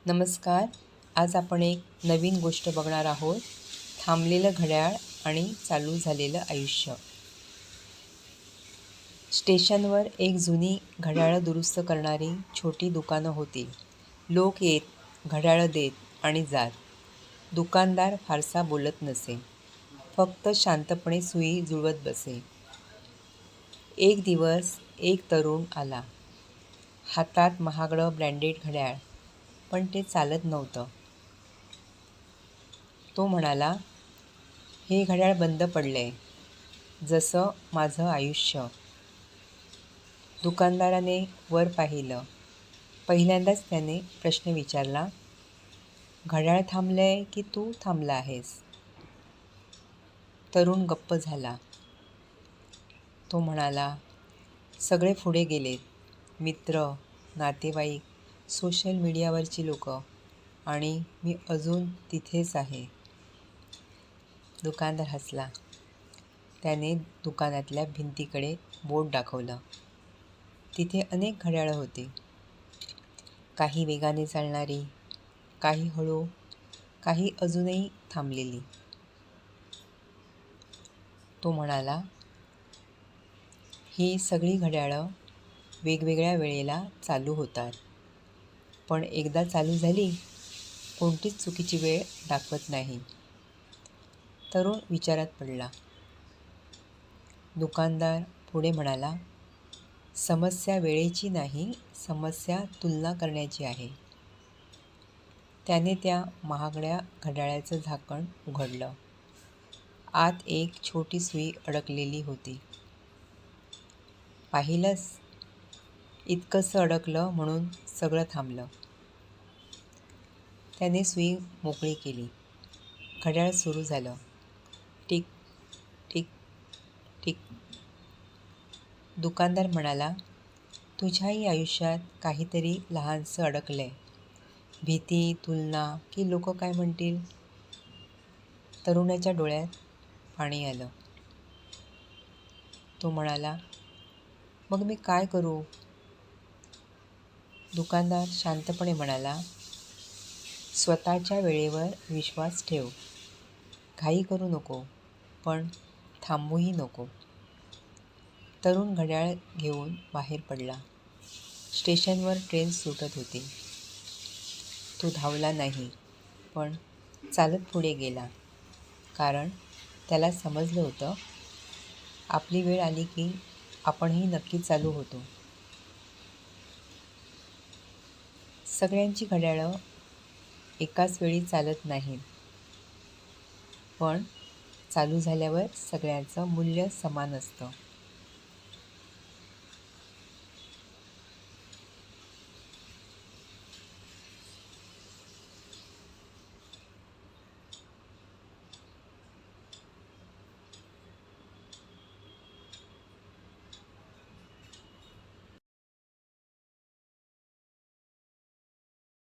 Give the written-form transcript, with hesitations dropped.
नमस्कार. आज आपण एक नवीन गोष्ट बघणार आहोत. थांबलेलं घड्याळ आणि चालू झालेलं आयुष्य. स्टेशनवर एक जुनी घड्याळं दुरुस्त करणारी छोटी दुकानं होती. लोक येत, घड्याळं देत आणि जात. दुकानदार फारसा बोलत नसे, फक्त शांतपणे सुई जुळवत बसे. एक दिवस एक तरुण आला, हातात महागडं ब्रँडेड घड्याळ, पण ते चालत नव्हतं. तो म्हणाला, हे घड्याळ बंद पडलंय, जसं माझं आयुष्य. दुकानदाराने वर पाहिलं. पहिल्यांदाच त्याने प्रश्न विचारला, घड्याळ थांबलंय की तू थांबला आहेस? तरुण गप्प झाला. तो म्हणाला, सगळे पुढे गेलेत. मित्र, नातेवाईक, सोशल मीडियावरची लोक, आणि मी अजून तिथेच आहे. दुकानदार हसला. त्याने दुकानातल्या भिंतीकडे बोट दाखवलं. तिथे अनेक घड्याळं होती. काही वेगाने चालणारी, काही हळू, काही अजूनही थांबलेली. तो म्हणाला, ही सगळी घड्याळं वेगवेगळ्या वेळेला चालू होतात, पण एकदा चालू झाली, कोणतीच चुकीची वेळ दाखवत नाही. तरुण विचारात पडला. दुकानदार पुढे म्हणाला, समस्या वेळेची नाही, समस्या तुलना करण्याची आहे. त्याने त्या महागड्या घड्याळाचं झाकण उघडलं. आत एक छोटी सुई अडकलेली होती. पाहिलंस? इतकंसं अडकलं म्हणून सगळं थांबलं. त्याने सुई मोकळी केली. घड्याळ सुरू झालं. Tick tick tick. दुकानदार म्हणाला, तुझ्याही आयुष्यात काहीतरी लहानसं अडकलंय. भीती, तुलना, की लोक काय म्हणतील? तरुणाच्या डोळ्यात पाणी आलं. तो म्हणाला, मग मी काय करू? दुकानदार शांतपणे म्हणाला, स्वतःच्या वेळेवर विश्वास ठेव. घाई करू नको, पण थांबूही नको. तरुण घड्याळ घेऊन बाहेर पडला. स्टेशनवर ट्रेन सुटत होती. तो धावला नाही, पण चालत पुढे गेला. कारण त्याला समजलं होतं, आपली वेळ आली की आपणही नक्की चालू होतो. सगळ्यांची घड्याळं एकाच वेळी चालत नाहीत, पण चालू झाल्यावर सगळ्यांचं मूल्य समान असतं.